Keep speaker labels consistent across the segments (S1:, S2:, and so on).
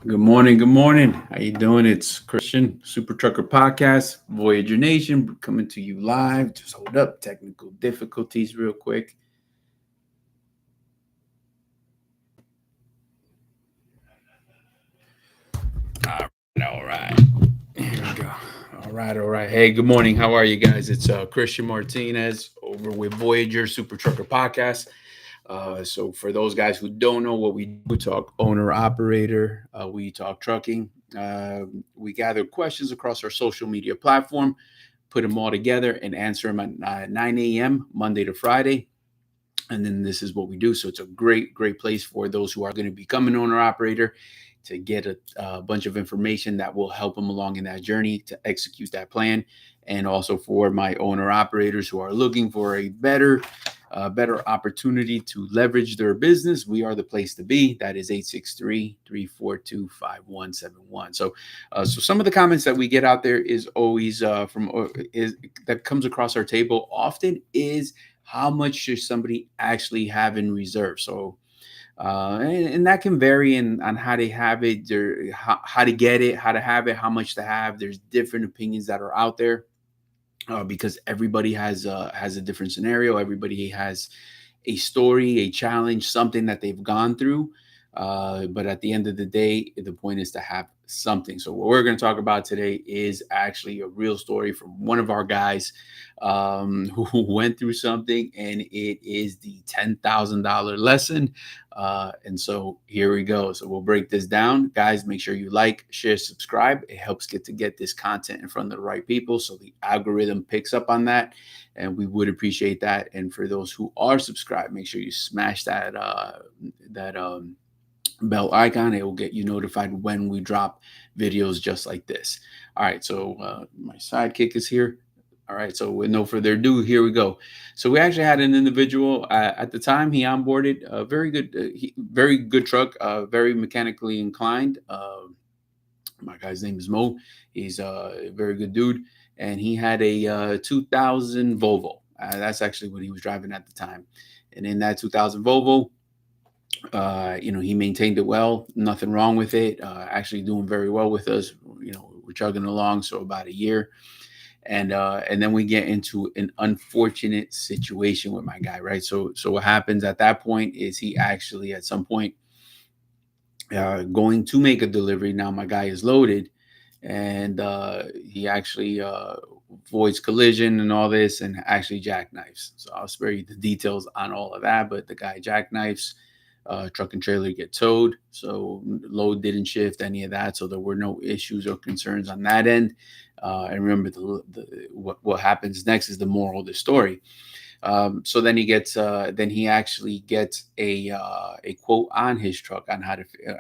S1: Good morning. Good morning. How you doing? It's Christian Super Trucker Podcast, Voyager Nation, coming to you live. Just hold up, technical difficulties, real quick. All right. Here we go. All right. Hey, good morning. How are you guys? It's Christian Martinez over with Voyager Super Trucker Podcast. So for those guys who don't know what we do, we talk owner operator, we talk trucking. We gather questions across our social media platform, put them all together, and answer them at 9 a.m. Monday to Friday. And then this is what we do. So it's a great place for those who are going to become an owner operator to get a bunch of information that will help them along in that journey to execute that plan. And also for my owner operators who are looking for a better opportunity to leverage their business, we are the place to be. That is 863-342-5171. So some of the comments that we get out there is always that comes across our table often is, how much should somebody actually have in reserve? So and that can vary on how they have it, how to get it, how to have it, how much to have. There's different opinions that are out there because everybody has a different scenario. Everybody has a story, a challenge, something that they've gone through. But at the end of the day, the point is to have something. So what we're going to talk about today is actually a real story from one of our guys who went through something, and it is the $10,000 lesson. And so here we go. So we'll break this down. Guys, make sure you like, share, subscribe. It helps to get this content in front of the right people, so the algorithm picks up on that, and we would appreciate that. And for those who are subscribed, make sure you smash that bell icon. It will get you notified when we drop videos just like this. All right, so my sidekick is here. All right, so with no further ado, here we go. So we actually had an individual at the time. He onboarded a very good truck, very mechanically inclined. My guy's name is Mo. He's a very good dude, and he had a 2000 Volvo. That's actually what he was driving at the time. And in that 2000 Volvo, he maintained it well, nothing wrong with it. Actually doing very well with us. We're chugging along. So about a year. And then we get into an unfortunate situation with my guy, right? So what happens at that point is he actually at some point going to make a delivery. Now my guy is loaded, and he actually avoids collision and all this, and actually jackknifes. So I'll spare you the details on all of that, but the guy jackknifes. Truck and trailer get towed, so load didn't shift, any of that, so there were no issues or concerns on that end. And remember, what happens next is the moral of the story. So then he actually gets a quote on his truck on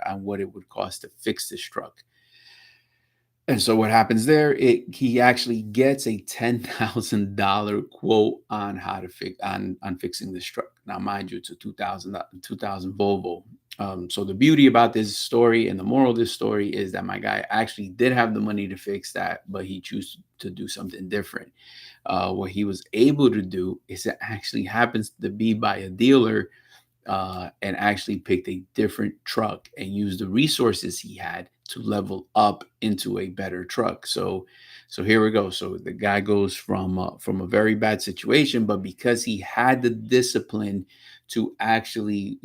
S1: on what it would cost to fix this truck. And so what happens there? He actually gets a $10,000 quote on how to fix on fixing this truck. Now, mind you, it's a 2000 Volvo. So the beauty about this story and the moral of this story is that my guy actually did have the money to fix that, but he chose to do something different. What he was able to do is it actually happens to be by a dealer, and actually picked a different truck and used the resources he had to level up into a better truck. So here we go. So the guy goes from a very bad situation, but because he had the discipline to actually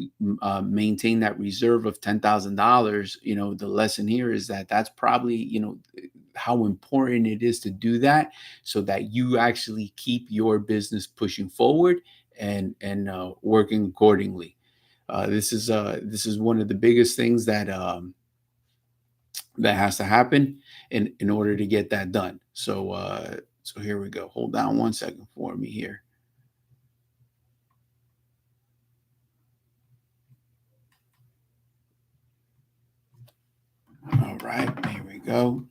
S1: maintain that reserve of $10,000, the lesson here is that that's probably how important it is to do that, so that you actually keep your business pushing forward and working accordingly. This is one of the biggest things that has to happen in order to get that done. So here we go. Hold on one second for me here. All right, here we go.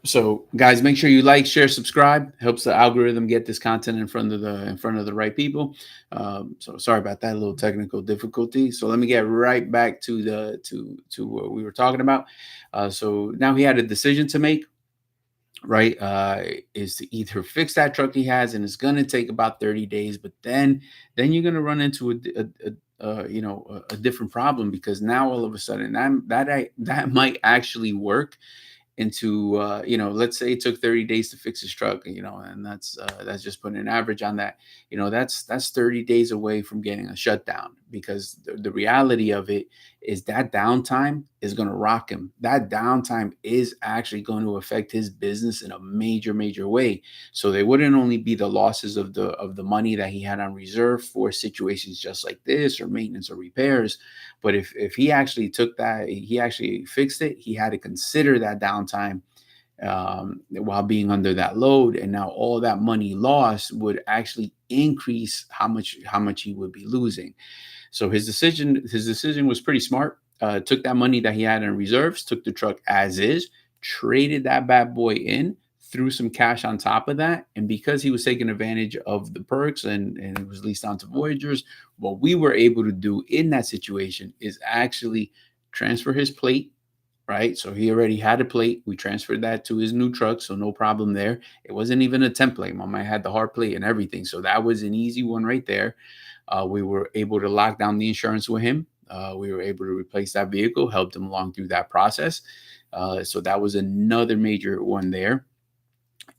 S1: So guys, make sure you like, share, subscribe. Helps the algorithm get this content in front of the right people. So sorry about that little technical difficulty. So let me get right back to what we were talking about. So now he had a decision to make, right? Is to either fix that truck he has, and it's going to take about 30 days, but then you're going to run into a different problem, because now all of a sudden that might actually work into, let's say it took 30 days to fix his truck, and that's just putting an average on that. That's 30 days away from getting a shutdown, because the reality of it is that downtime is going to rock him. That downtime is actually going to affect his business in a major way. So they wouldn't only be the losses of the money that he had on reserve for situations just like this, or maintenance or repairs, but if he actually took that, he actually fixed it, he had to consider that downtime, while being under that load, and now all that money lost would actually increase how much he would be losing. So his decision was pretty smart. Took that money that he had in reserves, took the truck as is, traded that bad boy in, threw some cash on top of that, and because he was taking advantage of the perks, and it was leased onto Voyagers, what we were able to do in that situation is actually transfer his plate. Right, so he already had a plate. We transferred that to his new truck, so no problem there. It wasn't even a template. My man had the hard plate and everything, so that was an easy one right there. We were able to lock down the insurance with him. We were able to replace that vehicle, helped him along through that process. So that was another major one there.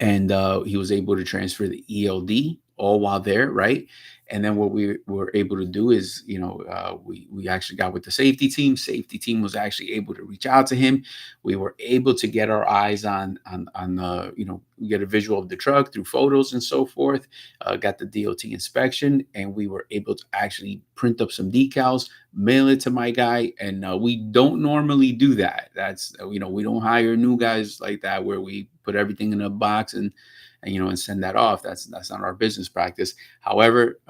S1: And he was able to transfer the ELD all while there, right? And then what we were able to do is, we actually got with the safety team. Safety team was actually able to reach out to him. We were able to get our eyes on the, we get a visual of the truck through photos and so forth. Got the DOT inspection, and we were able to actually print up some decals, mail it to my guy. And we don't normally do that. That's, we don't hire new guys like that where we put everything in a box and send that off. That's not our business practice. However,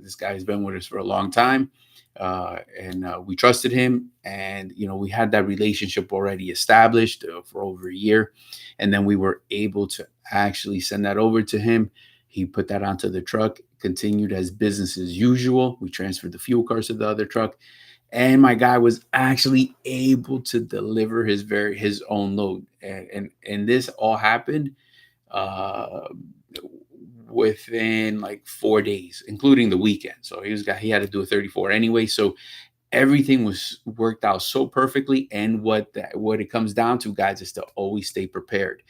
S1: this guy has been with us for a long time, and we trusted him, and we had that relationship already established for over a year, and then we were able to actually send that over to him. He put that onto the truck, continued as business as usual. We transferred the fuel cards to the other truck, and my guy was actually able to deliver his own load, and this all happened uh, within like 4 days, including the weekend. So he had to do a 34 anyway. So everything was worked out so perfectly. And what it comes down to, guys, is to always stay prepared.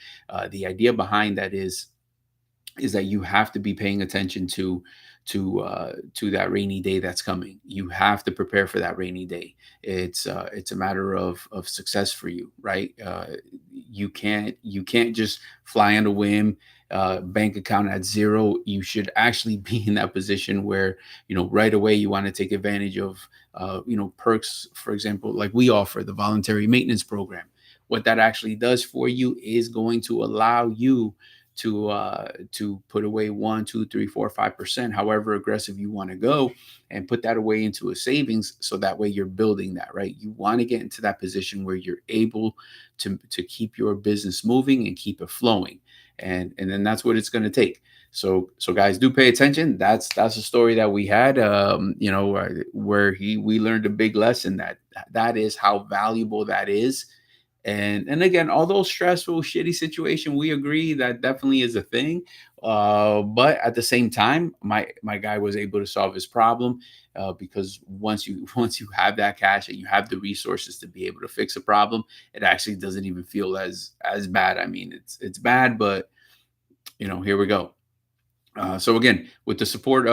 S1: The idea behind that is that you have to be paying attention to that rainy day that's coming. You have to prepare for that rainy day. It's a matter of success for you, right? You can't just fly on a whim. Bank account at zero. You should actually be in that position where right away you want to take advantage of perks. For example, like we offer the voluntary maintenance program. What that actually does for you is going to allow you to put away 1, 2, 3, 4, 5%, however aggressive you want to go, and put that away into a savings. So that way you're building that, right? You want to get into that position where you're able to keep your business moving and keep it flowing. And then that's what it's going to take. So guys, do pay attention. That's a story that we had, where we learned a big lesson, that is how valuable that is. And again, although stressful, shitty situation, we agree that definitely is a thing. But at the same time, my guy was able to solve his problem, because once you once you have that cash and you have the resources to be able to fix a problem, it actually doesn't even feel as bad. I mean, it's bad, but here we go. So again, with the support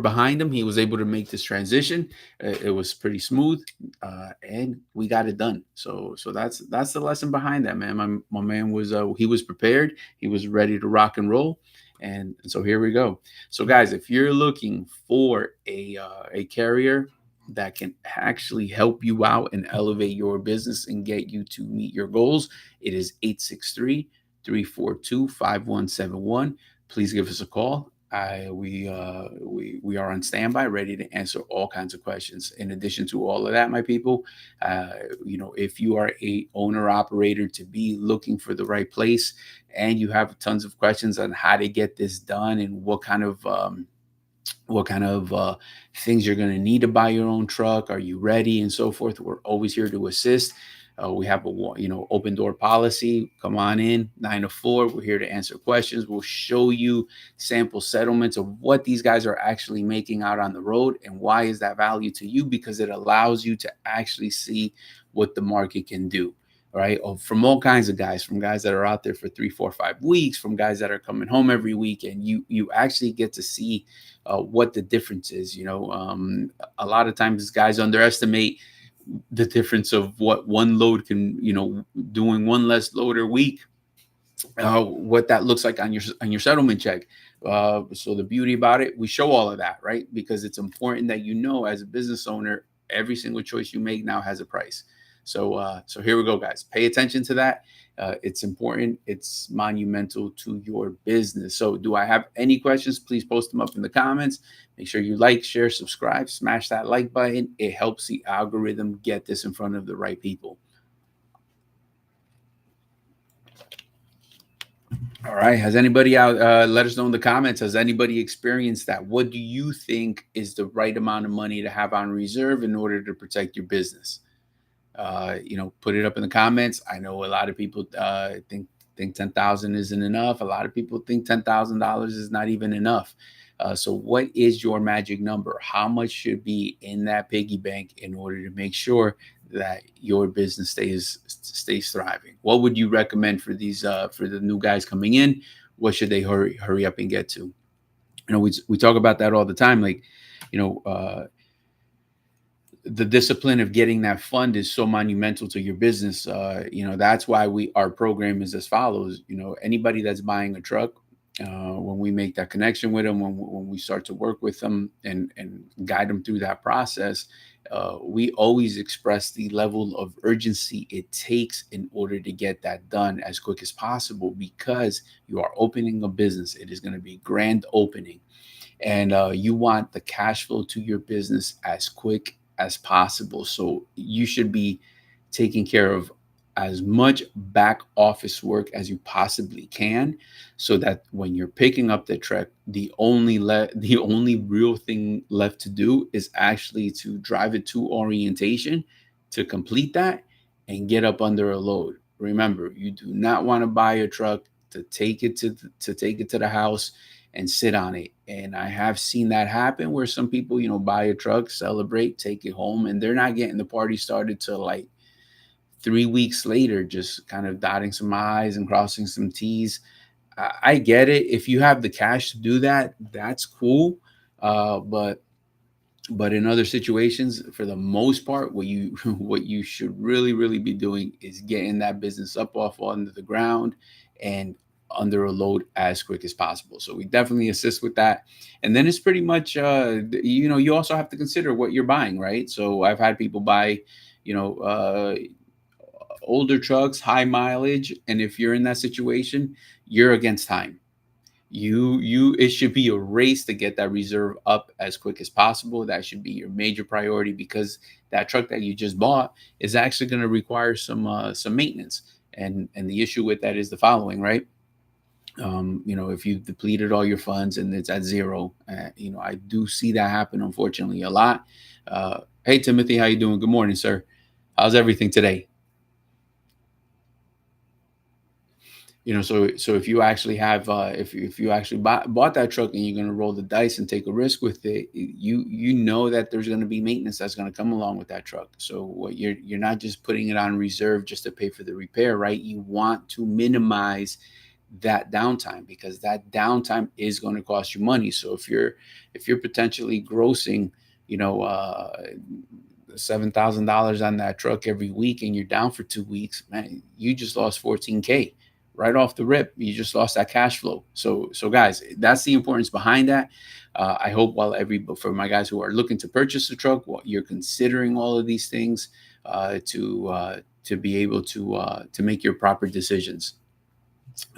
S1: behind him, he was able to make this transition. It was pretty smooth, and we got it done. So that's the lesson behind that, man. My man was he was prepared. He was ready to rock and roll, and so here we go. So guys, if you're looking for a carrier that can actually help you out and elevate your business and get you to meet your goals, it is 863-342-5171. Please give us a call. We are on standby, ready to answer all kinds of questions. In addition to all of that, my people, if you are a owner operator to be looking for the right place, and you have tons of questions on how to get this done and what kind of things you're going to need to buy your own truck, are you ready, and so forth, we're always here to assist. We have a open door policy. Come on in 9 to 4. We're here to answer questions. We'll show you sample settlements of what these guys are actually making out on the road, and why is that value to you, because it allows you to actually see what the market can do. Right, from all kinds of guys, from guys that are out there for 3, 4, 5 weeks, from guys that are coming home every week, and you actually get to see what the difference is. A lot of times guys underestimate the difference of what one load can, doing one less load a week, what that looks like on your settlement check. So the beauty about it, we show all of that, right? Because it's important that as a business owner, every single choice you make now has a price. So here we go, guys. Pay attention to that. It's important. It's monumental to your business. So do I have any questions? Please post them up in the comments. Make sure you like, share, subscribe, smash that like button. It helps the algorithm get this in front of the right people. All right. Has anybody out? Let us know in the comments. Has anybody experienced that? What do you think is the right amount of money to have on reserve in order to protect your business? Put it up in the comments. I know a lot of people think 10,000 isn't enough. A lot of people think $10,000 is not even enough. So what is your magic number? How much should be in that piggy bank in order to make sure that your business stays thriving? What would you recommend for these for the new guys coming in? What should they hurry up and get to? We talk about that all the time. Like, the discipline of getting that fund is so monumental to your business. That's why our program is as follows. Anybody that's buying a truck, when we make that connection with them, when we start to work with them and guide them through that process, we always express the level of urgency it takes in order to get that done as quick as possible, because you are opening a business. It is going to be grand opening, and you want the cash flow to your business as quick as possible. So you should be taking care of as much back office work as you possibly can, so that when you're picking up the truck, the only real thing left to do is actually to drive it to orientation, to complete that and get up under a load. Remember, you do not want to buy a truck to take it to the house and sit on it. And I have seen that happen, where some people, buy a truck, celebrate, take it home, and they're not getting the party started till like 3 weeks later, just kind of dotting some I's and crossing some T's. I get it. If you have the cash to do that, that's cool. But in other situations, for the most part, what you what you should really be doing is getting that business up off under the ground and under a load as quick as possible. So we definitely assist with that. And then it's pretty much you also have to consider what you're buying, right? So I've had people buy older trucks, high mileage, and if you're in that situation, you're against time. It should be a race to get that reserve up as quick as possible. That should be your major priority, because that truck that you just bought is actually going to require some maintenance. And the issue with that is the following, right? If you've depleted all your funds and it's at zero, I do see that happen, unfortunately, a lot. Hey, Timothy, how you doing? Good morning, sir. How's everything today? So if you actually have if you actually bought that truck and you're going to roll the dice and take a risk with it, you know that there's going to be maintenance that's going to come along with that truck. So what you're not just putting it on reserve just to pay for the repair, right? You want to minimize that downtime, because that downtime is going to cost you money. So if you're potentially grossing, $7,000 on that truck every week, and you're down for 2 weeks, man, you just lost 14K right off the rip. You just lost that cash flow. So guys, that's the importance behind that. I hope for my guys who are looking to purchase a truck, you're considering all of these things to be able to make your proper decisions.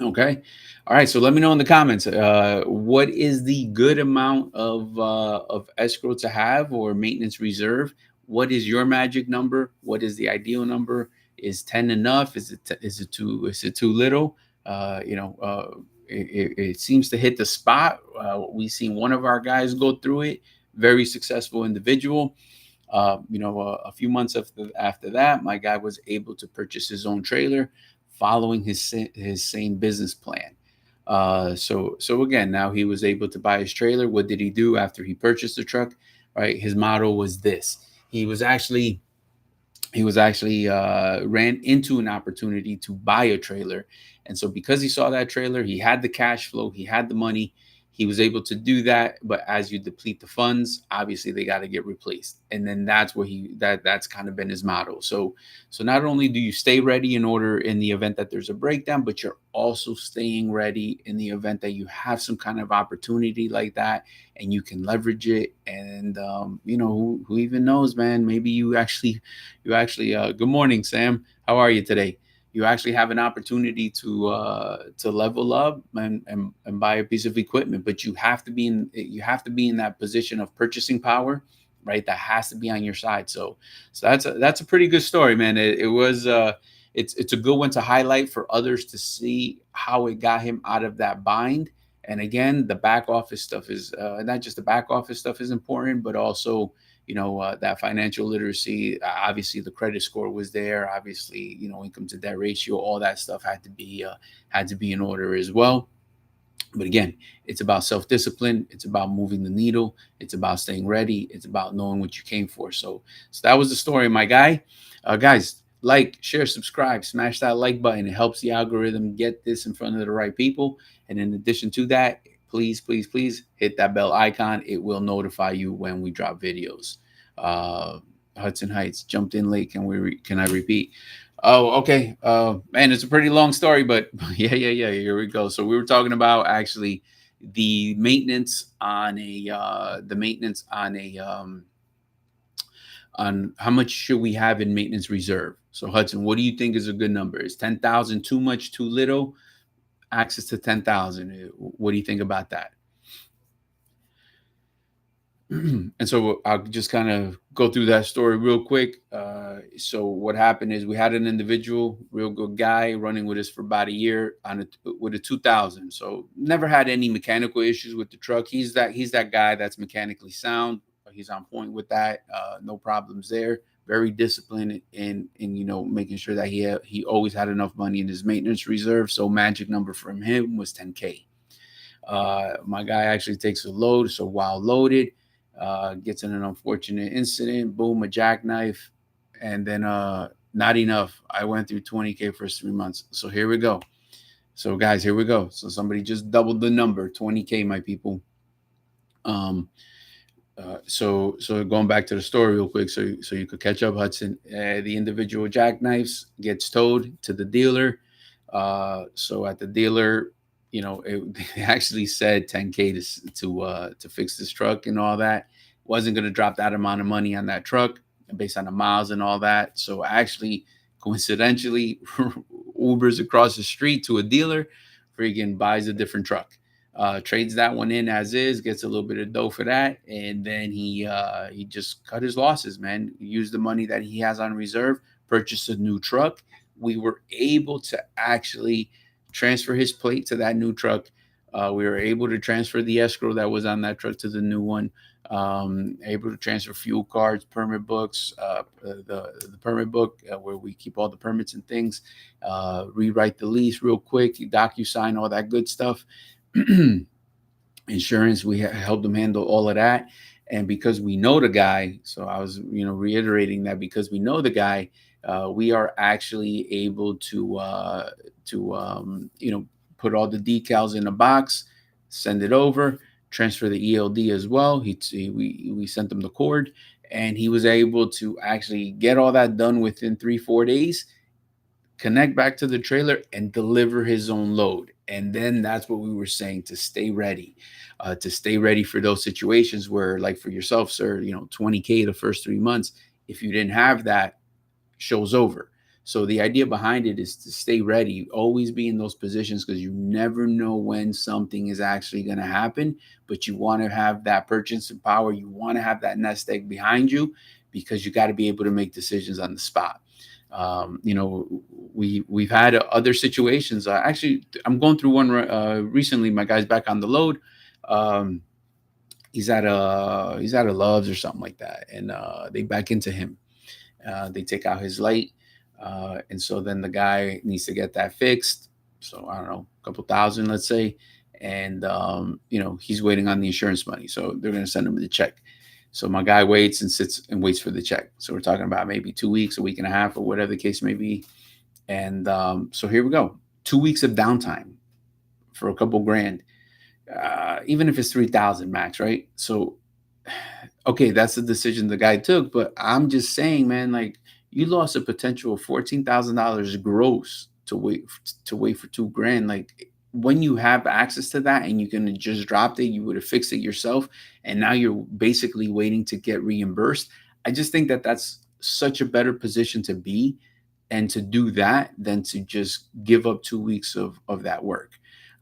S1: Okay. All right. So let me know in the comments, what is the good amount of escrow to have, or maintenance reserve? What is your magic number? What is the ideal number? Is 10 enough? Is it too little? It seems to hit the spot. We've seen one of our guys go through it. Very successful individual. A few months after that, my guy was able to purchase his own trailer, following his same business plan. So again, now he was able to buy his trailer. What did he do after he purchased the truck? Right, his motto was this. He was actually ran into an opportunity to buy a trailer, and so because he saw that trailer, he had the cash flow, he had the money, he was able to do that. But as you deplete the funds, obviously they got to get replaced, and then that's what that's kind of been his motto. So not only do you stay ready in the event that there's a breakdown, but you're also staying ready in the event that you have some kind of opportunity like that, and you can leverage it. And who even knows, man, maybe good morning, Sam. How are you today? You actually have an opportunity to level up and buy a piece of equipment, but you have to be in that position of purchasing power, right? That has to be on your side. So that's a pretty good story, man. It's a good one to highlight for others to see how it got him out of that bind. And again, the back office stuff is not just the back office stuff is important, but also that financial literacy. Obviously the credit score was there, obviously income to debt ratio, all that stuff had to be in order as well. But again, it's about self-discipline, it's about moving the needle, it's about staying ready, it's about knowing what you came for. So that was the story, my guy. Guys, like, share, subscribe, smash that like button. It helps the algorithm get this in front of the right people. And in addition to that, please, please, please hit that bell icon. It will notify you when we drop videos. uh Hudson Heights jumped in late. Can I repeat? Oh, okay. Man, it's a pretty long story, but yeah. Here we go. So we were talking about actually the maintenance on how much should we have in maintenance reserve. So Hudson, what do you think is a good number? Is 10,000 too much, too little? Access to 10,000. What do you think about that? And so I'll just kind of go through that story real quick. So what happened is we had an individual, real good guy, running with us for about a year with a 2000. So never had any mechanical issues with the truck. He's that guy that's mechanically sound. He's on point with that. No problems there. Very disciplined in making sure that he always had enough money in his maintenance reserve. So magic number from him was 10K. My guy actually takes a load. So while loaded, gets in an unfortunate incident, boom, a jackknife, and then not enough. I went through 20K for 3 months. So here we go. So guys, here we go. So somebody just doubled the number, 20K, my people. Um, so going back to the story real quick, so you could catch up, Hudson. The individual jackknives gets towed to the dealer. So at the dealer, they actually said 10K to fix this truck and all that. Wasn't going to drop that amount of money on that truck based on the miles and all that. So actually, coincidentally, Ubers across the street to a dealer, freaking buys a different truck. Trades that one in as is, gets a little bit of dough for that, and then he just cut his losses, man. Used the money that he has on reserve, purchased a new truck. We were able to actually transfer his plate to that new truck. We were able to transfer the escrow that was on that truck to the new one. Able to transfer fuel cards, permit books, the permit book where we keep all the permits and things. Rewrite the lease real quick, DocuSign, all that good stuff. Insurance, we helped them handle all of that. And because we know the guy, so I was reiterating that because we know the guy, we are actually able to put all the decals in a box, send it over, transfer the ELD as well. We sent him the cord, and he was able to actually get all that done within 3-4 days, connect back to the trailer, and deliver his own load. And then that's what we were saying, to stay ready, for those situations where, like for yourself, sir, 20K the first 3 months. If you didn't have that, show's over. So the idea behind it is to stay ready, always be in those positions, because you never know when something is actually going to happen. But you want to have that purchasing power. You want to have that nest egg behind you, because you got to be able to make decisions on the spot. We've had other situations. Actually, I'm going through one recently. My guy's back on the load. he's at a Love's or something like that, and they back into him. They take out his light, and so then the guy needs to get that fixed. So I don't know, a couple thousand, let's say, and he's waiting on the insurance money, so they're gonna send him the check. So my guy waits and sits and waits for the check. So we're talking about maybe 2 weeks, a week and a half, or whatever the case may be. And so here we go, 2 weeks of downtime for a couple grand, even if it's 3,000 max, right? So okay, that's the decision the guy took. But I'm just saying, man, like you lost a potential of $14,000 gross to wait for 2 grand. Like when you have access to that and you can just dropped it, you would have fixed it yourself, and now you're basically waiting to get reimbursed. I just think that that's such a better position to be, and to do that than to just give up 2 weeks of that work.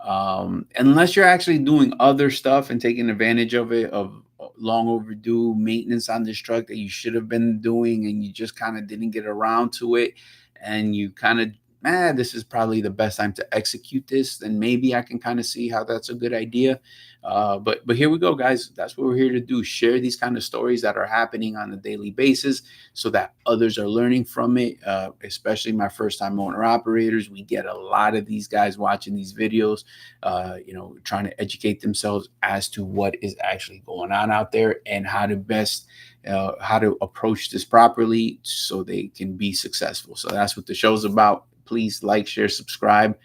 S1: Unless you're actually doing other stuff and taking advantage of it, of long overdue maintenance on this truck that you should have been doing, and you just kind of didn't get around to it, and you kind of, man, this is probably the best time to execute this, then maybe I can kind of see how that's a good idea. But here we go, guys. That's what we're here to do: share these kind of stories that are happening on a daily basis, so that others are learning from it. Especially my first time owner operators, we get a lot of these guys watching these videos, trying to educate themselves as to what is actually going on out there, and how to approach this properly so they can be successful. So that's what the show's about. Please like, share, subscribe,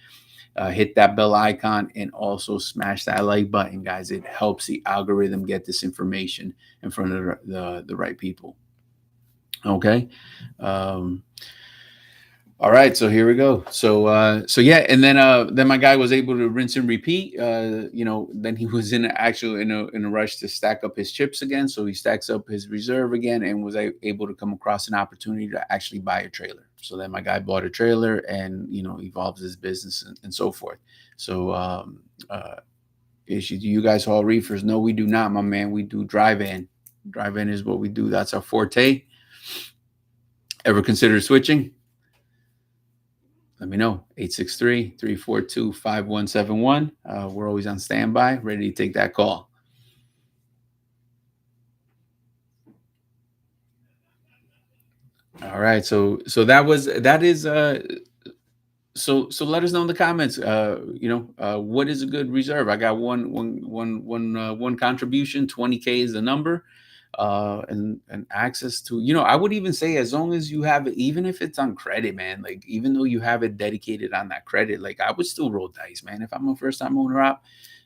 S1: hit that bell icon, and also smash that like button, guys. It helps the algorithm get this information in front of the right people. Okay. Um, all right, so here we go. So yeah, and then my guy was able to rinse and repeat. Then he was in a rush to stack up his chips again. So he stacks up his reserve again, and was able to come across an opportunity to actually buy a trailer. So then my guy bought a trailer, and evolves his business, and so forth. So do you guys haul reefers? No, we do not, my man. We do drive-in. Drive-in is what we do. That's our forte. Ever consider switching? Let me know. 863-342-5171. We're always on standby, ready to take that call. All right. So that is so let us know in the comments. What is a good reserve? I got one contribution. 20K is the number. And access to, I would even say, as long as you have it, even if it's on credit, man, like even though you have it dedicated on that credit, like I would still roll dice, man. If I'm a first time owner op,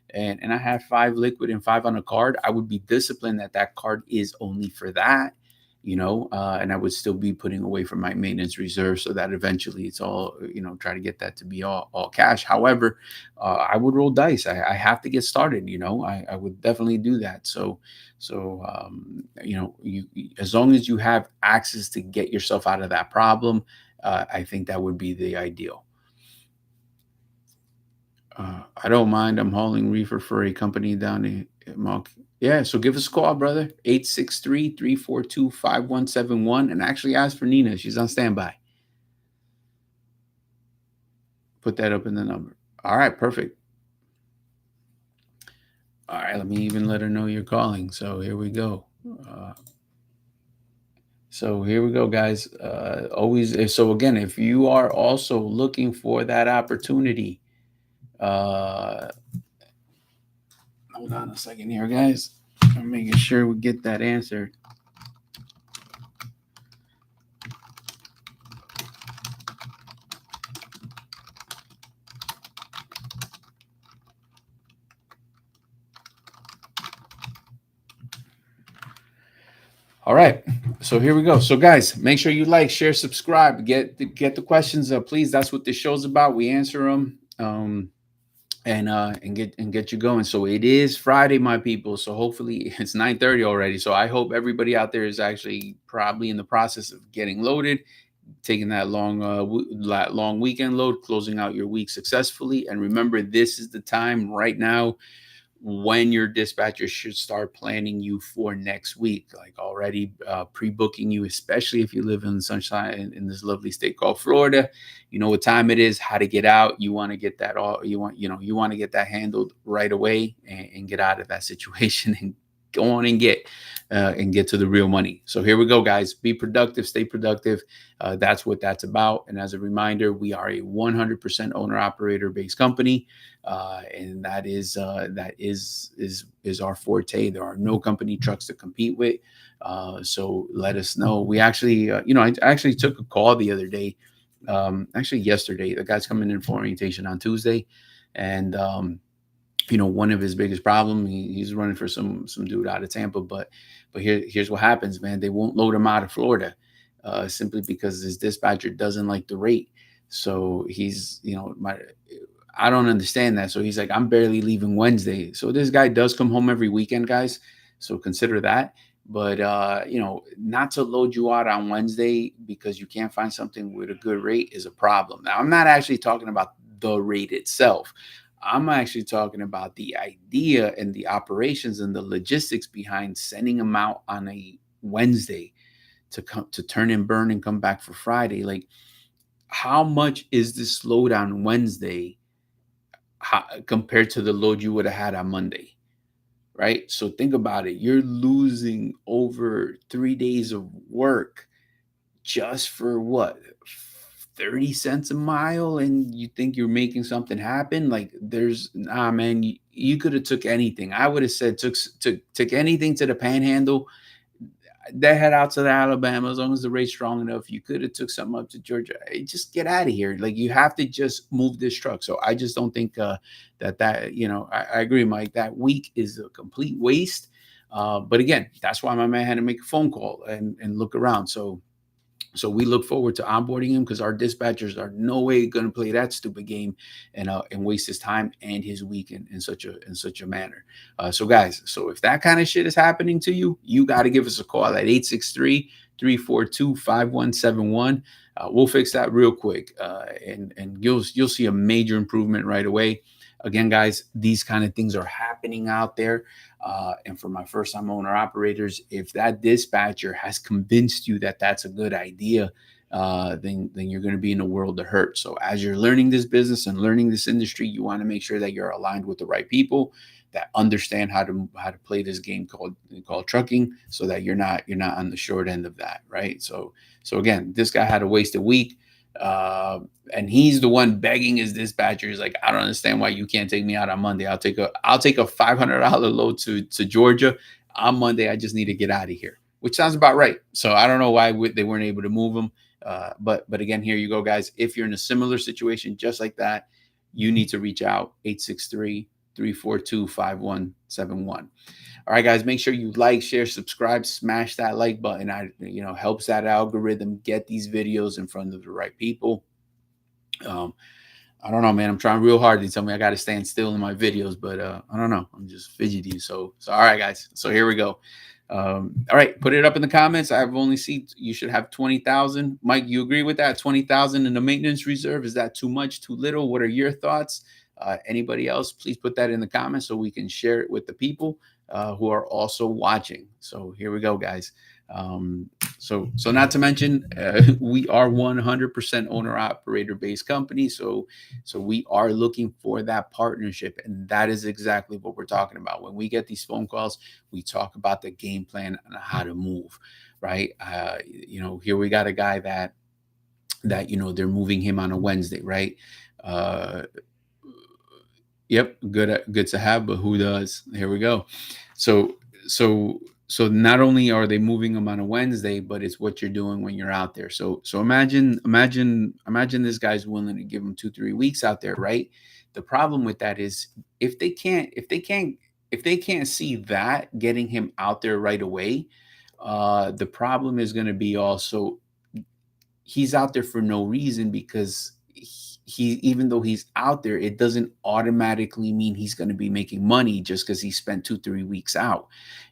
S1: and I have 5 liquid and 5 on a card, I would be disciplined that card is only for that, and I would still be putting away for my maintenance reserve, so that eventually it's all, try to get that to be all cash. However, I would roll dice. I have to get started, I would definitely do that. As long as you have access to get yourself out of that problem, I think that would be the ideal. I don't mind. I'm hauling reefer for a company down in Monk. Yeah, so give us a call, brother. 863-342-5171. And actually ask for Nina. She's on standby. Put that up in the number. All right, perfect. All right, let me even let her know you're calling. So here we go. Guys. So again, if you are also looking for that opportunity, hold on a second here, guys. I'm making sure we get that answered. All right, so here we go. So guys, make sure you like, share, subscribe, get the questions up, please. That's what this show's about. We answer them, and get you going. So it is Friday, my people. So hopefully it's 9:30 already. So I hope everybody out there is actually probably in the process of getting loaded, taking that long weekend load, closing out your week successfully. And remember, this is the time right now when your dispatcher should start planning you for next week, like already pre-booking you, especially if you live in the sunshine in this lovely state called Florida. You know what time it is, how to get out. You want to get that to get that handled right away, and get out of that situation, go on and get to the real money. So here we go, guys. Be productive, stay productive. That's what that's about. And as a reminder, we are a 100% owner operator based company, and that is our forte. There are no company trucks to compete with. So let us know. We actually, I actually took a call the other day. Actually yesterday, the guy's coming in for orientation on Tuesday, and one of his biggest problem, he's running for some dude out of Tampa, but here's what happens, man. They won't load him out of Florida, simply because his dispatcher doesn't like the rate. So he's, I don't understand that. So he's like, I'm barely leaving Wednesday. So this guy does come home every weekend, guys. So consider that. But not to load you out on Wednesday because you can't find something with a good rate is a problem. Now, I'm not actually talking about the rate itself. I'm actually talking about the idea and the operations and the logistics behind sending them out on a Wednesday to come to turn and burn and come back for Friday. Like, how much is this slowdown Wednesday compared to the load you would have had on Monday? Right? So think about it. You're losing over 3 days of work just for what, 30 cents a mile, and you think you're making something happen? Like, man, you could have took anything. I would have said took anything to the panhandle, they head out to the Alabama. As long as the rate's strong enough, you could have took something up to Georgia. Just get out of here. Like, you have to just move this truck. So I just don't think I agree, Mike, that week is a complete waste. But again, that's why my man had to make a phone call and look around. So we look forward to onboarding him, because our dispatchers are no way going to play that stupid game and waste his time and his week in such a manner. So guys, so if that kind of shit is happening to you, you got to give us a call at 863-342-5171. We'll fix that real quick, and you'll see a major improvement right away. Again, guys, these kind of things are happening out there. And for my first time owner operators, if that dispatcher has convinced you that that's a good idea, then you're going to be in a world of hurt. So as you're learning this business and learning this industry, you want to make sure that you're aligned with the right people that understand how to play this game called trucking, so that you're not on the short end of that, right? So again, this guy had a wasted week. And he's the one begging his dispatcher. He's like, I don't understand why you can't take me out on Monday. I'll take a $500 load to Georgia on Monday. I just need to get out of here, which sounds about right. So I don't know why they weren't able to move him. But again, here you go, guys. If you're in a similar situation just like that, you need to reach out, 863-342-5171. All right, guys, make sure you like, share, subscribe, smash that like button. Helps that algorithm get these videos in front of the right people. I don't know, man. I'm trying real hard. They tell me I got to stand still in my videos, but I don't know. I'm just fidgety. So all right, guys. So here we go. All right, put it up in the comments. I've only seen you should have 20,000. Mike, you agree with that? 20,000 in the maintenance reserve? Is that too much, too little? What are your thoughts? Anybody else? Please put that in the comments so we can share it with the people who are also watching. So here we go, guys. So not to mention, we are 100% owner operator based company. So we are looking for that partnership, and that is exactly what we're talking about. When we get these phone calls, we talk about the game plan and how to move, right? Here we got a guy that they're moving him on a Wednesday, right? Yep, good to have, but who does? Here we go. So not only are they moving them on a Wednesday, but it's what you're doing when you're out there. So imagine this guy's willing to give him 2-3 weeks out there, right? The problem with that is if they can't see that getting him out there right away, the problem is going to be also he's out there for no reason, because he even though he's out there, it doesn't automatically mean he's going to be making money just because he spent 2-3 weeks out.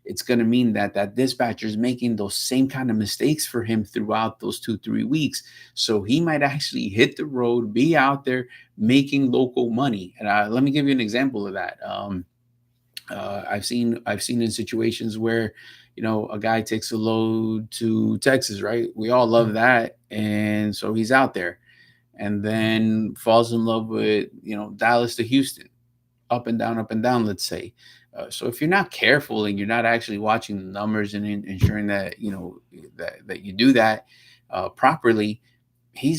S1: It's going to mean that dispatcher is making those same kind of mistakes for him throughout those 2-3 weeks. So he might actually hit the road, be out there making local money. And let me give you an example of that. I've seen in situations where a guy takes a load to Texas, right? We all love that, and so he's out there, and then falls in love with Dallas to Houston. up and down, let's say. So if you're not careful and you're not actually watching the numbers and ensuring that that you do that properly, he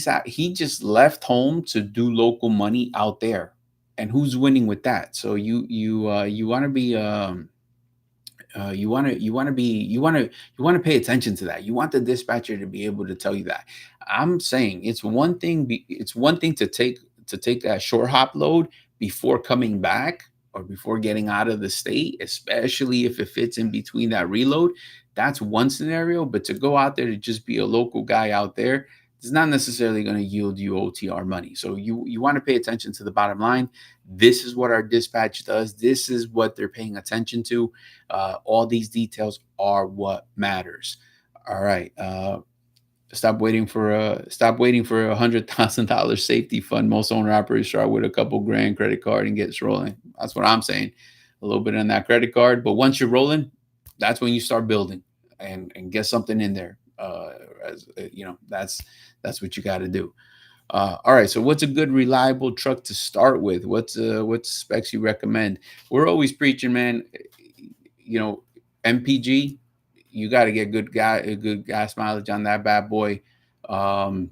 S1: just left home to do local money out there, and who's winning with that? So you want to be you want to pay attention to that. You want the dispatcher to be able to tell you that. I'm saying it's one thing to take a short hop load before coming back or before getting out of the state, especially if it fits in between that reload. That's one scenario, but to go out there to just be a local guy out there, it's not necessarily going to yield you OTR money. So you want to pay attention to the bottom line. This is what our dispatch does. This is what they're paying attention to. All these details are what matters. All right. Stop waiting for $100,000 safety fund. Most owner operators start with a couple grand credit card and gets rolling. That's what I'm saying. A little bit on that credit card, but once you're rolling, that's when you start building and get something in there. That's what you got to do. All right. So what's a good, reliable truck to start with? What specs you recommend? We're always preaching, man. MPG. You got to get good gas mileage on that bad boy. Um,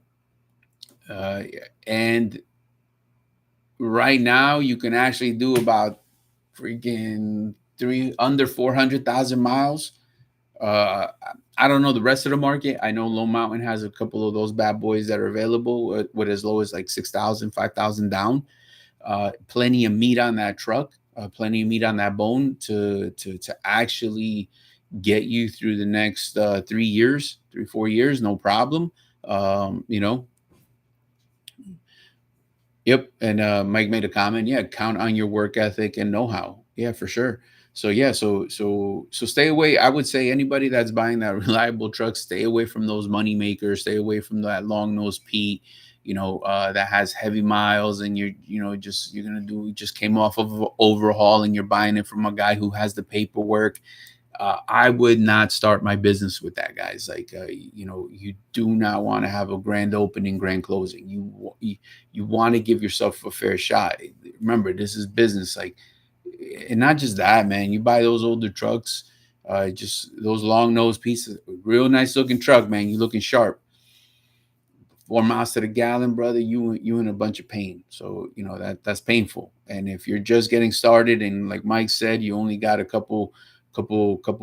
S1: and right now you can actually do about freaking under 400,000 miles. I don't know the rest of the market. I know Lone Mountain has a couple of those bad boys that are available with as low as like 6,000, 5,000 down. Plenty of meat on that truck, plenty of meat on that bone to actually get you through the next 4 years, no problem. You know, Yep. And Mike made a comment. Yeah, count on your work ethic and know-how. Yeah, for sure. So yeah, so stay away. I would say anybody that's buying that reliable truck, stay away from those money makers. Stay away from that long nose Pete. That has heavy miles, and just came off of an overhaul, and you're buying it from a guy who has the paperwork. I would not start my business with that, guys. Like, you do not want to have a grand opening, grand closing. You want to give yourself a fair shot. Remember, this is business. Like, and not just that, man. You buy those older trucks, just those long nose pieces, real nice looking truck, man. You looking sharp. 4 miles to the gallon, brother, you in a bunch of pain. So that's painful. And if you're just getting started, and like Mike said, you only got a couple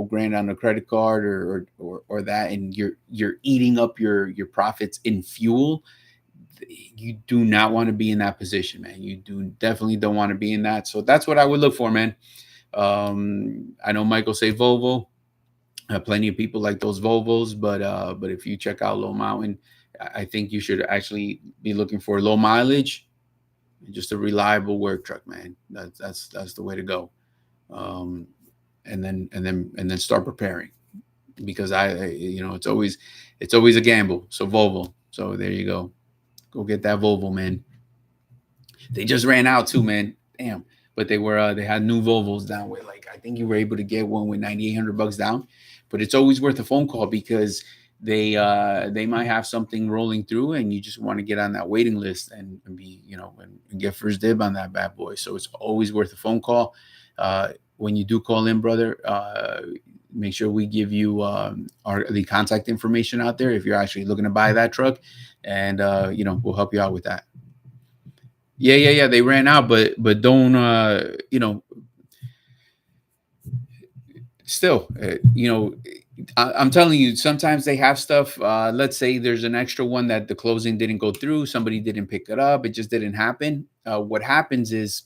S1: grand on the credit card or that, and you're eating up your profits in fuel, you do not want to be in that position, man. You definitely don't want to be in that. So that's what I would look for, man. I know Michael say Volvo. Plenty of people like those Volvos, but if you check out Low Mountain, I think you should actually be looking for low mileage, just a reliable work truck, man. That's the way to go. And then start preparing, because it's always a gamble. So Volvo. So there you go. Go get that Volvo, man. They just ran out too, man. Damn. But they had new Volvos down with, like, I think you were able to get one with $9,800 down. But it's always worth a phone call, because they might have something rolling through, and you just want to get on that waiting list and be and get first dib on that bad boy. So it's always worth a phone call. When you do call in, brother, make sure we give you the contact information out there if you're actually looking to buy that truck, and we'll help you out with that. Yeah. They ran out, but don't still, I'm telling you, sometimes they have stuff. Let's say there's an extra one that the closing didn't go through. Somebody didn't pick it up. It just didn't happen. What happens is,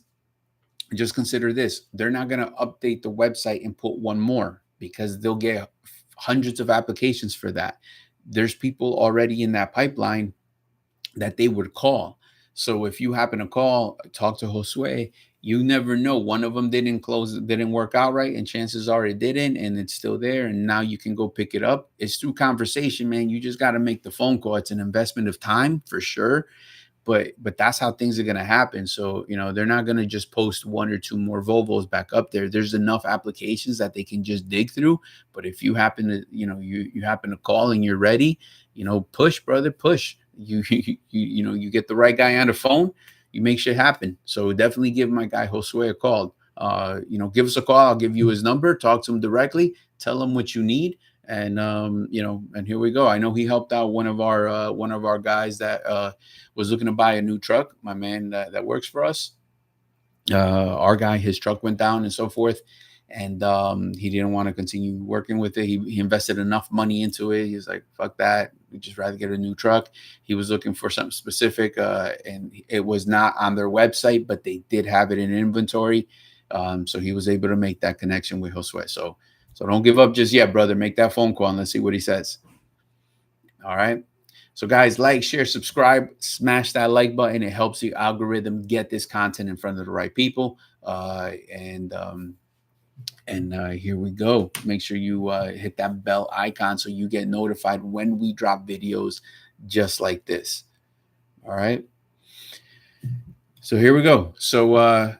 S1: just consider this. They're not going to update the website and put one more, because they'll get hundreds of applications for that. There's people already in that pipeline that they would call. So if you happen to talk to Josue, you never know. One of them didn't work out right, and chances are it didn't, and it's still there. And now you can go pick it up. It's through conversation, man. You just got to make the phone call. It's an investment of time for sure. But that's how things are going to happen. So, they're not going to just post one or two more Volvos back up there. There's enough applications that they can just dig through. But if you happen to, you happen to call and you're ready, push, brother, push. You get the right guy on the phone. you make shit happen. So definitely give my guy Josue a call. Give us a call. I'll give you his number. Talk to him directly. Tell him what you need, and and here we go. I know he helped out one of our guys that was looking to buy a new truck. My man that works for us, our guy, his truck went down and so forth, and he didn't want to continue working with it. He invested enough money into it. He's like, fuck that, we just rather get a new truck. He was looking for something specific, and it was not on their website, but they did have it in inventory. So he was able to make that connection with Josue. So don't give up just yet, brother. Make that phone call and let's see what he says. All right. So guys, like, share, subscribe, smash that like button. It helps the algorithm get this content in front of the right people. Here we go. Make sure you hit that bell icon so you get notified when we drop videos just like this. All right. So here we go. So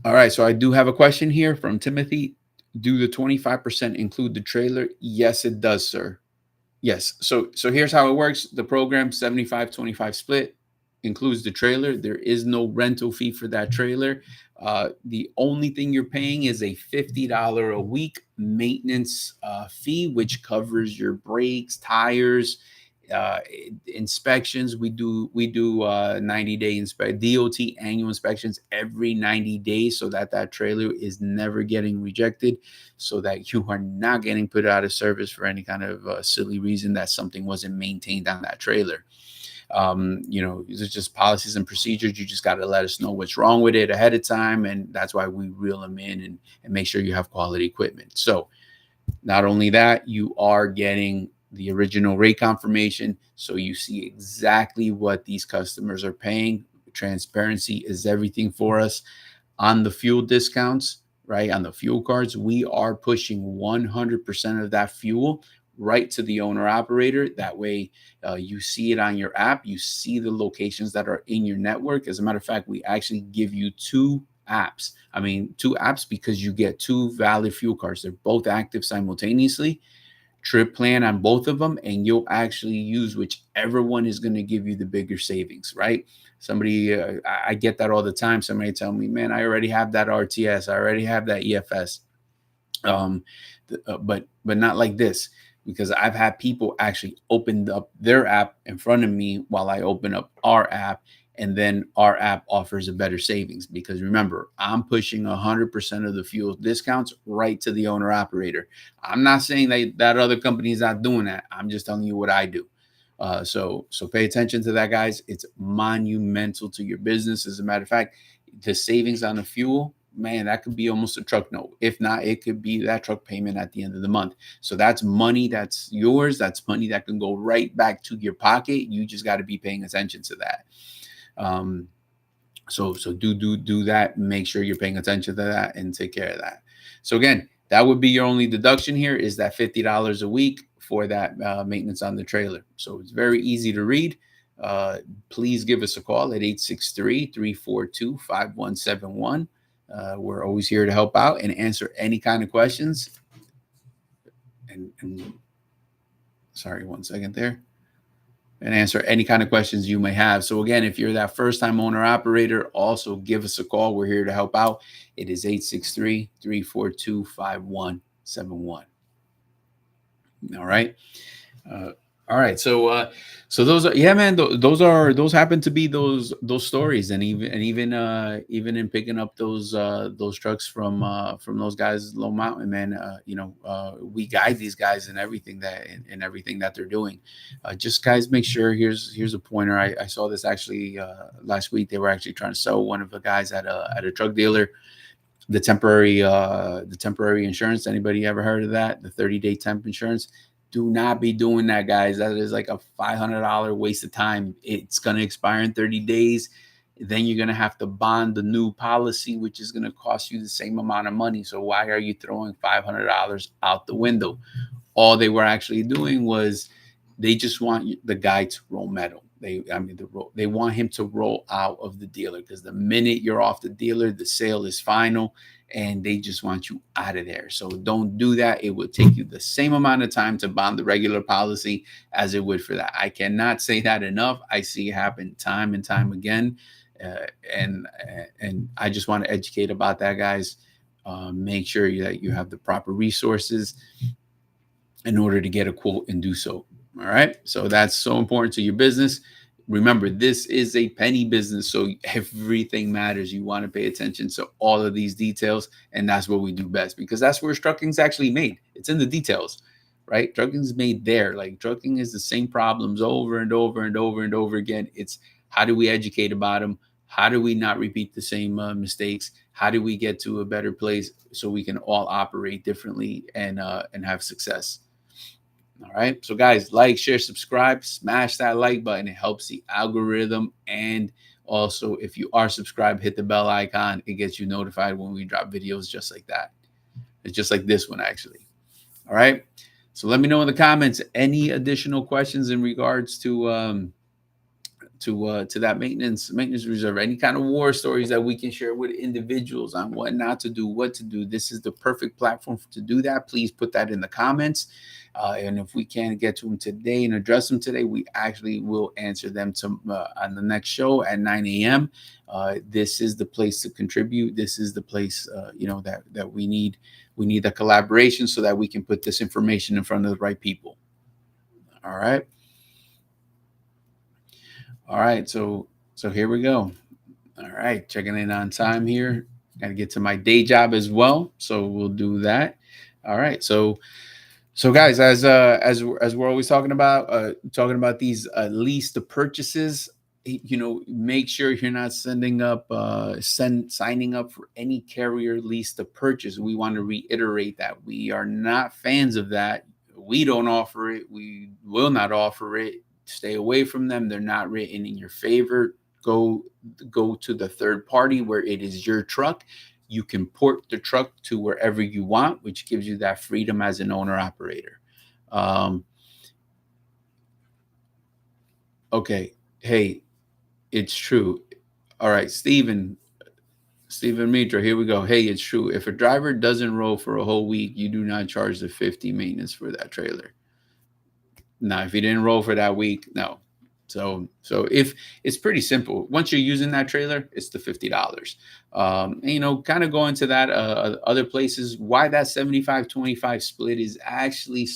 S1: all right. So I do have a question here from Timothy. Do the 25% include the trailer? Yes, it does, sir. Yes. So here's how it works. The program 75-25 split includes the trailer. There is no rental fee for that trailer. The only thing you're paying is a $50 a week maintenance fee, which covers your brakes, tires, inspections. We do 90-day DOT annual inspections every 90 days, so that trailer is never getting rejected, so that you are not getting put out of service for any kind of silly reason that something wasn't maintained on that trailer. These are just policies and procedures. You just got to let us know what's wrong with it ahead of time, and that's why we reel them in and make sure you have quality equipment. So not only that, you are getting the original rate confirmation, so you see exactly what these customers are paying. Transparency is everything for us. On the fuel discounts, right, on the fuel cards, we are pushing 100% of that fuel right to the owner operator. That way you see it on your app. You see the locations that are in your network. As a matter of fact, we actually give you two apps. Because you get two valid fuel cards. They're both active simultaneously. Trip plan on both of them, and you'll actually use whichever one is going to give you the bigger savings, right? Somebody, I get that all the time. Somebody tell me, man, I already have that RTS. I already have that EFS. But not like this, because I've had people actually open up their app in front of me while I open up our app, and then our app offers a better savings, because remember, I'm pushing 100% of the fuel discounts right to the owner operator. I'm not saying that other company is not doing that. I'm just telling you what I do. So pay attention to that, guys. It's monumental to your business. As a matter of fact, the savings on the fuel, man, that could be almost a truck note. If not, it could be that truck payment at the end of the month. So that's money that's yours. That's money that can go right back to your pocket. You just got to be paying attention to that. So do that. Make sure you're paying attention to that and take care of that. So again, that would be your only deduction here, is that $50 a week for that maintenance on the trailer. So it's very easy to read. Please give us a call at 863-342-5171. We're always here to help out and answer any kind of questions. And sorry, 1 second there. And answer any kind of questions you may have. So again, if you're that first-time owner operator, also give us a call. We're here to help out. It is 863-342-5171. All right. All right. So those are, yeah, man, those happen to be those stories. And even in picking up those trucks from those guys, Low Mountain, man, we guide these guys in everything that they're doing. Just guys, make sure, here's a pointer. I saw this actually last week. They were actually trying to sell one of the guys at a truck dealer the temporary insurance. Anybody ever heard of that? The 30-day temp insurance? Do not be doing that, guys. That is like a $500 waste of time. It's going to expire in 30 days. Then you're going to have to bond the new policy, which is going to cost you the same amount of money. So why are you throwing $500 out the window? All they were actually doing was they just want the guy to roll metal. They want him to roll out of the dealer, because the minute you're off the dealer, the sale is final. and they just want you out of there. So don't do that. It would take you the same amount of time to bond the regular policy as it would for that. I cannot say that enough. I see it happen time and time again. Uh, and I just want to educate about that, guys. Make sure that you have the proper resources in order to get a quote and do so. All right. So that's so important to your business. Remember, this is a penny business, so everything matters. You want to pay attention to all of these details, and that's what we do best, because that's where trucking's actually made. It's in the details, right? Trucking's made there. Like, trucking is the same problems over and over and over and over again. It's how do we educate about them? How do we not repeat the same mistakes? How do we get to a better place so we can all operate differently and have success? All right. So, guys, like, share, subscribe, smash that like button. It helps the algorithm. And also, if you are subscribed, hit the bell icon. It gets you notified when we drop videos just like that. It's just like this one, actually. All right. So let me know in the comments any additional questions in regards to that maintenance reserve, any kind of war stories that we can share with individuals on what not to do, what to do. This is the perfect platform to do that. Please put that in the comments. And if we can't get to them today and address them today, we actually will answer them on the next show at 9 a.m. This is the place to contribute. This is the place, that we need. We need the collaboration so that we can put this information in front of the right people. All right. All right, so here we go. All right, checking in on time here. Got to get to my day job as well, so we'll do that. All right, so guys, as we're always talking about these lease to purchases, make sure you're not signing up for any carrier lease to purchase. We want to reiterate that we are not fans of that. We don't offer it. We will not offer it. Stay away from them. They're not written in your favor. Go to the third party where it is your truck. You can port the truck to wherever you want, which gives you that freedom as an owner operator. Okay. Hey, it's true. All right, Steven Mitra, here we go. Hey, it's true. If a driver doesn't roll for a whole week, you do not charge the 50 maintenance for that trailer. Now, if you didn't roll for that week, no. So if it's pretty simple, once you're using that trailer, it's the $50. Kind of going to that other places, why that 75-25 split is actually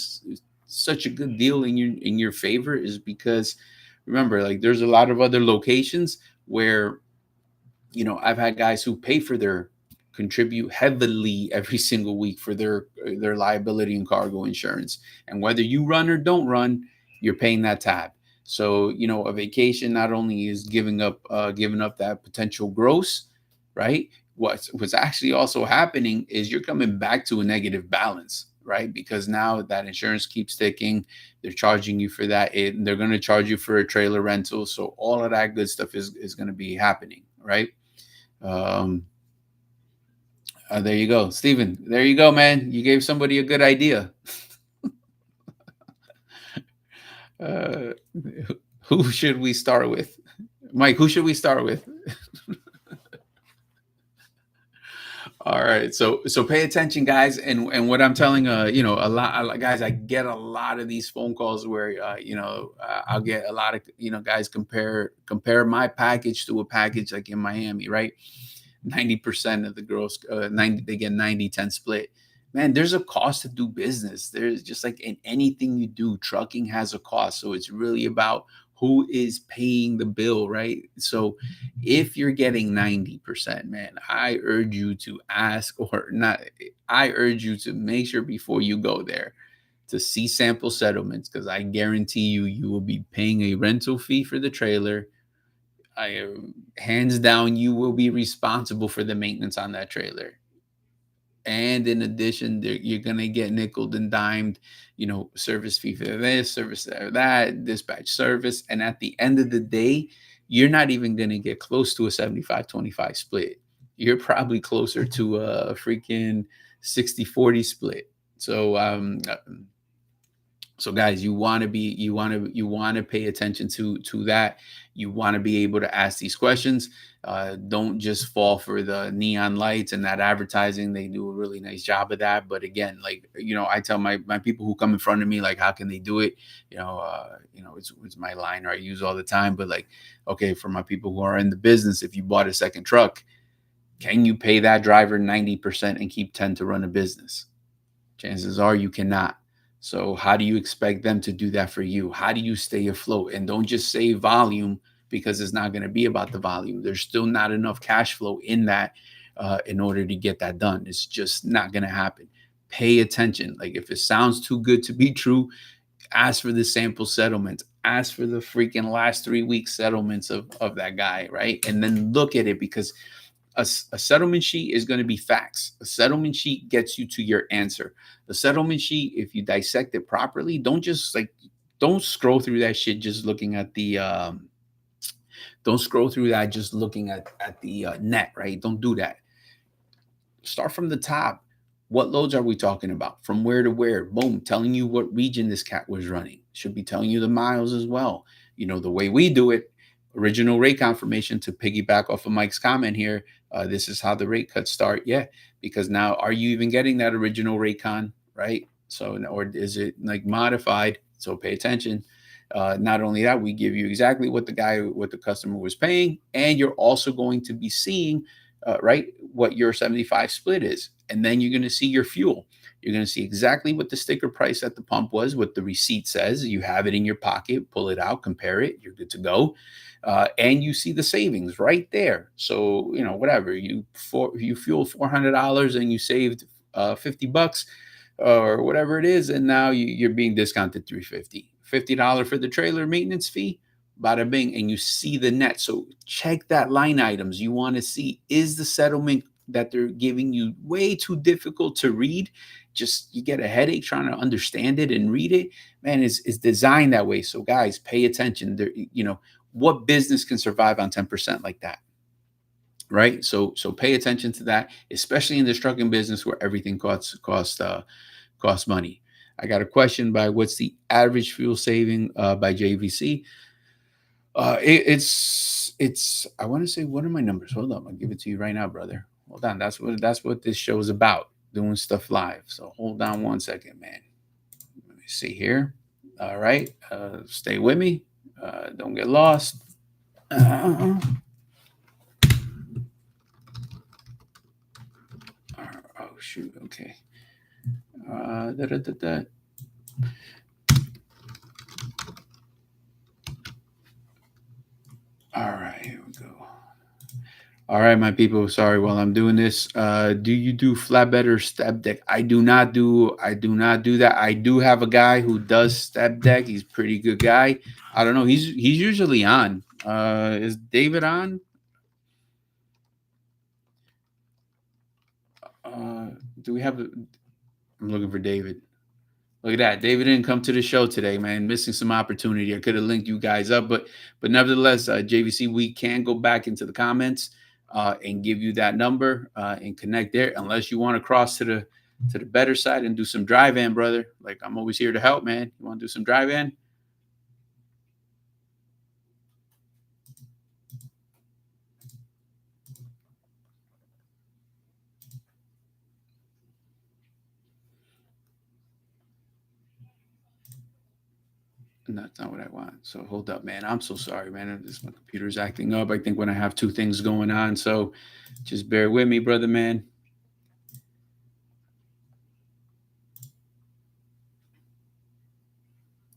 S1: such a good deal in your favor is because, remember, like, there's a lot of other locations where, I've had guys who contribute heavily every single week for their liability and cargo insurance. And whether you run or don't run, you're paying that tab. So, a vacation not only is giving up that potential gross, right? What's actually also happening is you're coming back to a negative balance, right? Because now that insurance keeps ticking, they're charging you for that. They're going to charge you for a trailer rental. So all of that good stuff is going to be happening, right? There you go, Steven. There you go, man. You gave somebody a good idea. Who should we start with? Mike, who should we start with? All right. So pay attention, guys. And what I'm telling, a lot, guys, I get a lot of these phone calls where, I'll get a lot of, guys compare my package to a package like in Miami, right? 90% of the girls, they get 90-10 split. Man, there's a cost to do business. There's just like in anything you do, trucking has a cost. So it's really about who is paying the bill, right? So if you're getting 90%, man, I urge you to make sure before you go there to see sample settlements, because I guarantee you will be paying a rental fee for the trailer. Hands down, you will be responsible for the maintenance on that trailer. And in addition, you're going to get nickeled and dimed, service fee for this, service for that, dispatch service. And at the end of the day, you're not even going to get close to a 75-25 split. You're probably closer to a freaking 60-40 split. So So guys, you want to pay attention to that. You want to be able to ask these questions. Don't just fall for the neon lights and that advertising. They do a really nice job of that. But again, like, I tell my people who come in front of me, like, how can they do it? It's my line, or I use all the time. But like, okay, for my people who are in the business, if you bought a second truck, can you pay that driver 90% and keep 10 to run a business? Chances are you cannot. So how do you expect them to do that for you? How do you stay afloat? And don't just say volume, because it's not going to be about the volume. There's still not enough cash flow in that in order to get that done. It's just not going to happen. Pay attention. Like, if it sounds too good to be true, ask for the sample settlements. Ask for the freaking last 3 week settlements of that guy, right? And then look at it, because a settlement sheet is going to be facts. A settlement sheet gets you to your answer. The settlement sheet, if you dissect it properly, don't scroll through that shit just looking at the don't scroll through that just looking at the net, right? Don't do that. Start from the top. What loads are we talking about? From where to where? Boom, telling you what region this cat was running. Should be telling you the miles as well. The way we do it, original rate confirmation, to piggyback off of Mike's comment here. This is how the rate cuts start. Yeah, because now, are you even getting that original rate con, right? So, or is it like modified? So pay attention. Not only that, we give you exactly what the customer was paying, and you're also going to be seeing, right, what your 75 split is. And then you're going to see your fuel. You're going to see exactly what the sticker price at the pump was, what the receipt says. You have it in your pocket, pull it out, compare it. You're good to go. And you see the savings right there. So, whatever you fuel $400 and you saved $50 or whatever it is, and now you're being discounted $350 for the trailer maintenance fee. Bada bing, and you see the net. So check that line items. You want to see, is the settlement that they're giving you way too difficult to read? Just, you get a headache trying to understand it and read it. Man, it's designed that way. So guys, pay attention. There, what business can survive on 10% like that? Right. So pay attention to that, especially in the trucking business where everything costs money. I got a question by what's the average fuel saving by JVC. It's I want to say, what are my numbers? Hold on, I'll give it to you right now, brother. Hold on. That's what this show is about, doing stuff live. So hold on one second, man. Let me see here. All right. Stay with me. Don't get lost. Oh shoot. Okay. Da, da, da, da. All right, here we go. All right, my people. Sorry, while I'm doing this, do you do flatbed or step deck? I do not do that. I do have a guy who does step deck. He's a pretty good guy. I don't know. He's usually on. Is David on? Do we have? I'm looking for David. Look at that. David didn't come to the show today, man. Missing some opportunity. I could have linked you guys up, but nevertheless, JVC, we can go back into the comments and give you that number and connect there. Unless you want to cross to the better side and do some drive in, brother. Like, I'm always here to help, man. You want to do some drive in? And that's not what I want. So hold up, man. I'm so sorry, man. My computer's acting up. I think when I have two things going on. So just bear with me, brother, man.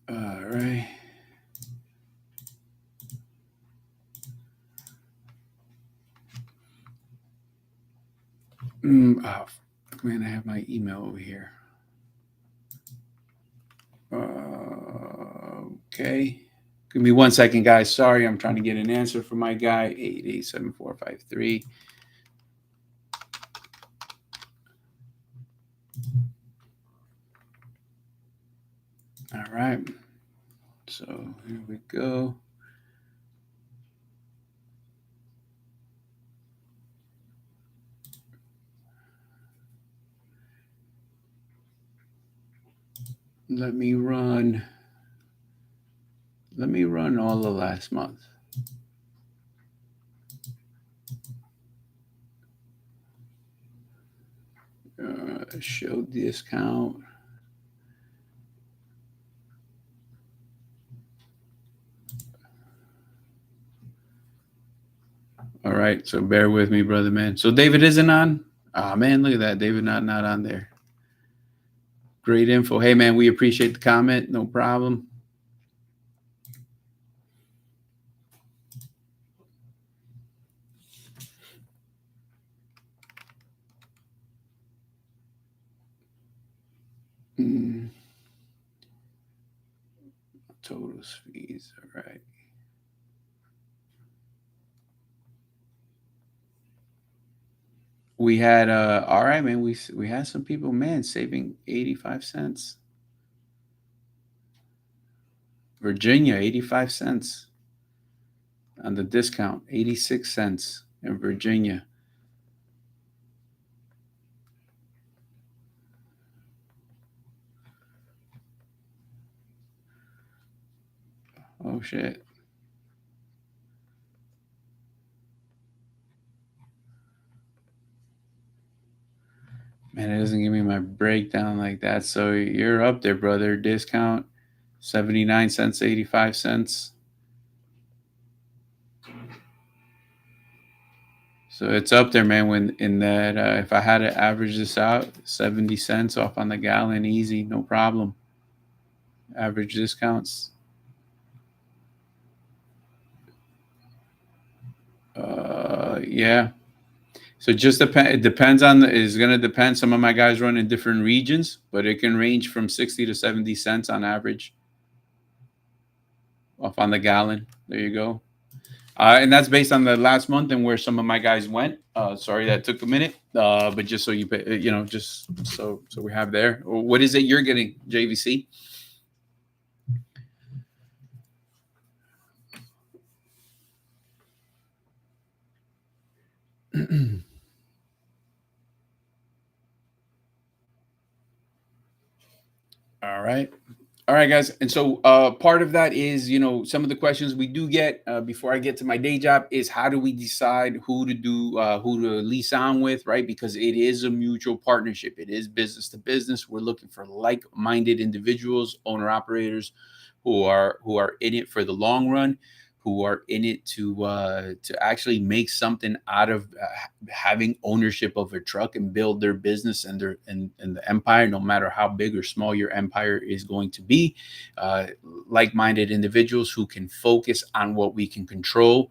S1: All right. Oh, man, I have my email over here. Okay. Give me 1 second, guys. Sorry, I'm trying to get an answer from my guy. 887-453. All right. So here we go. Let me run all the last month. Show discount. All right, so bear with me, brother man. So David isn't on. Ah man, look at that. David not on there. Great info. Hey man, we appreciate the comment. No problem. Mm. Total fees. All right. We had all right, man. We had some people, man, saving 85 cents. Virginia, 85 cents on the discount, 86 cents in Virginia. Oh shit. Man, it doesn't give me my breakdown like that. So you're up there, brother. Discount 79 cents, 85 cents. So it's up there, man. When in that, if I had to average this out, 70 cents off on the gallon, easy, no problem. Average discounts. Yeah. So just depend. It depends on. It's gonna depend. Some of my guys run in different regions, but it can range from 60 to 70 cents on average off on the gallon. There you go. And that's based on the last month and where some of my guys went. Sorry that took a minute, but just so you just so we have there. What is it you're getting, JVC? All right. All right, guys. And so part of that is, some of the questions we do get before I get to my day job is how do we decide who to lease on with, right? Because it is a mutual partnership. It is business to business. We're looking for like-minded individuals, owner operators who are in it for the long run, who are in it to actually make something out of having ownership of a truck and build their business and the empire, no matter how big or small your empire is going to be. Uh, Like-minded individuals who can focus on what we can control,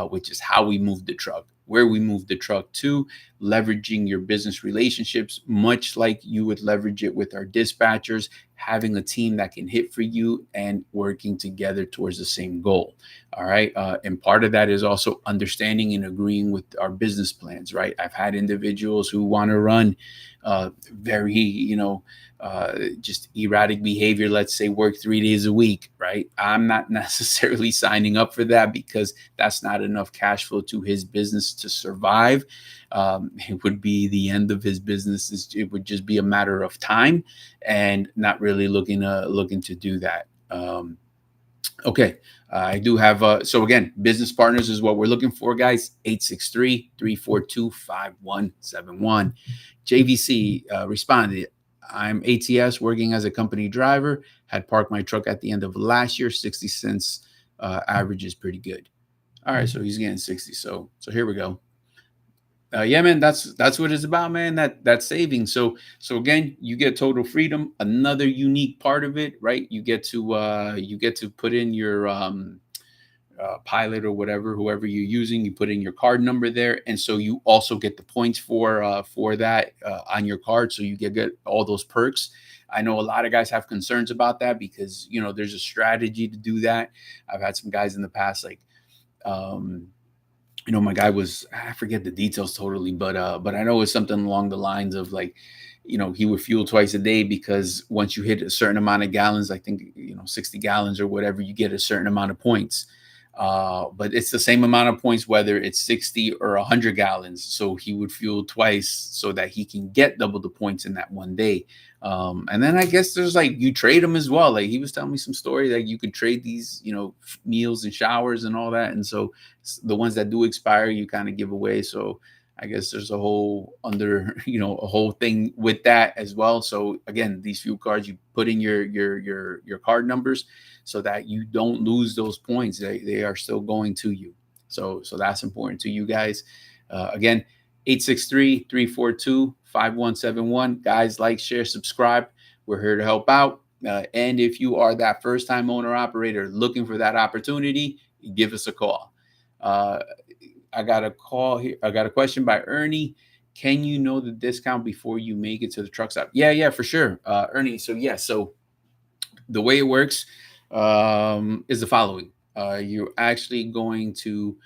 S1: which is how we move the truck, where we move the truck to, leveraging your business relationships, much like you would leverage it with our dispatchers, having a team that can hit for you and working together towards the same goal. All right. And part of that is also understanding and agreeing with our business plans, right? I've had individuals who want to run very, just erratic behavior, let's say work 3 days a week, right? I'm not necessarily signing up for that because that's not enough cash flow to his business to survive. It would be the end of his business. It would just be a matter of time and not really looking to do that. Okay. I do have, so again, business partners is what we're looking for, guys. 863-342-5171. JVC responded, I'm ATS working as a company driver, had parked my truck at the end of last year, 60 cents average is pretty good. All right. So he's getting 60. So here we go. Yeah, man, that's what it's about, man. That saving. So again, you get total freedom. Another unique part of it, right? You get to put in your pilot or whoever you're using. You put in your card number there, and so you also get the points for that on your card. So you get all those perks. I know a lot of guys have concerns about that because there's a strategy to do that. I've had some guys in the past like. My guy was, I forget the details totally, but I know it's something along the lines of like, he would fuel twice a day because once you hit a certain amount of gallons, I think 60 gallons or whatever, you get a certain amount of points. But it's the same amount of points whether it's 60 or 100 gallons. So he would fuel twice so that he can get double the points in that one day. And then I guess there's like you trade them as well. Like he was telling me some story that you could trade these, meals and showers and all that. And so the ones that do expire, you kind of give away. So I guess there's a whole a whole thing with that as well. So again, these fuel cards, you put in your card numbers so that you don't lose those points. They are still going to you. So that's important to you guys. Again, 863-342-5171. Guys, like, share, subscribe. We're here to help out. And if you are that first-time owner operator looking for that opportunity, give us a call. I got a call here. I got a question by Ernie. Can you know the discount before you make it to the truck stop? Yeah, for sure, Ernie. So the way it works is the following. You're actually going to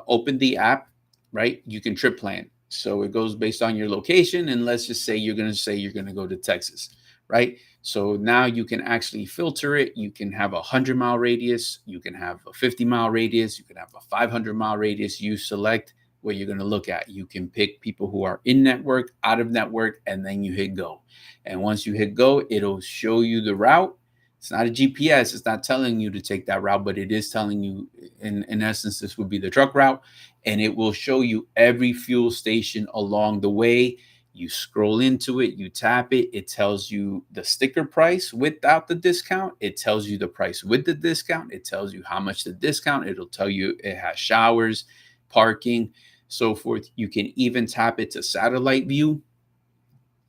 S1: open the app, right? You can trip plan. So it goes based on your location. And let's just say you're going to go to Texas, right? So now you can actually filter it. You can have a 100-mile radius. You can have a 50-mile radius. You can have a 500-mile radius. You select what you're going to look at. You can pick people who are in network, out of network, and then you hit go. And once you hit go, it'll show you the route. It's not a GPS. It's not telling you to take that route, but it is telling you, in essence, this would be the truck route. And it will show you every fuel station along the way. You scroll into it, you tap it. It tells you the sticker price without the discount. It tells you the price with the discount. It tells you how much the discount. It'll tell you it has showers, parking, so forth. You can even tap it to satellite view,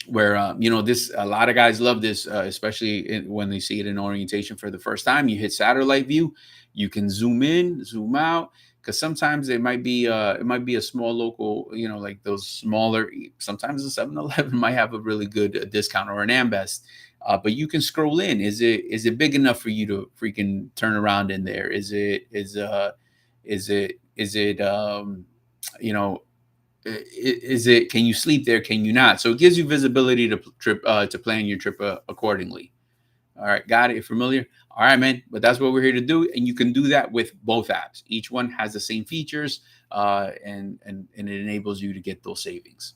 S1: where this, a lot of guys love this, especially when they see it in orientation for the first time. You hit satellite view, you can zoom in, zoom out, because sometimes it might be a small local, like those smaller, sometimes the 7-Eleven might have a really good discount, or an Ambest, but you can scroll in. Is it big enough for you to freaking turn around in there? Is it can you sleep there? Can you not? So it gives you visibility to plan your trip accordingly. All right, got it. You're familiar? All right, man. But that's what we're here to do, and you can do that with both apps. Each one has the same features, and it enables you to get those savings.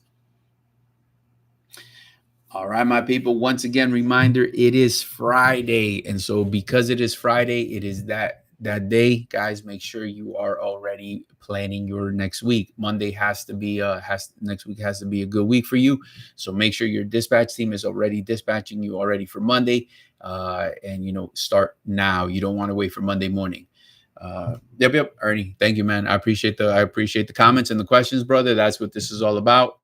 S1: All right, my people. Once again, reminder: it is Friday, and so because it is Friday, it is that day, guys. Make sure you are already planning your next week. Monday next week has to be a good week for you. So make sure your dispatch team is already dispatching you already for Monday, and start now. You don't want to wait for Monday morning. Yep, Ernie. Thank you, man. I appreciate the comments and the questions, brother. That's what this is all about.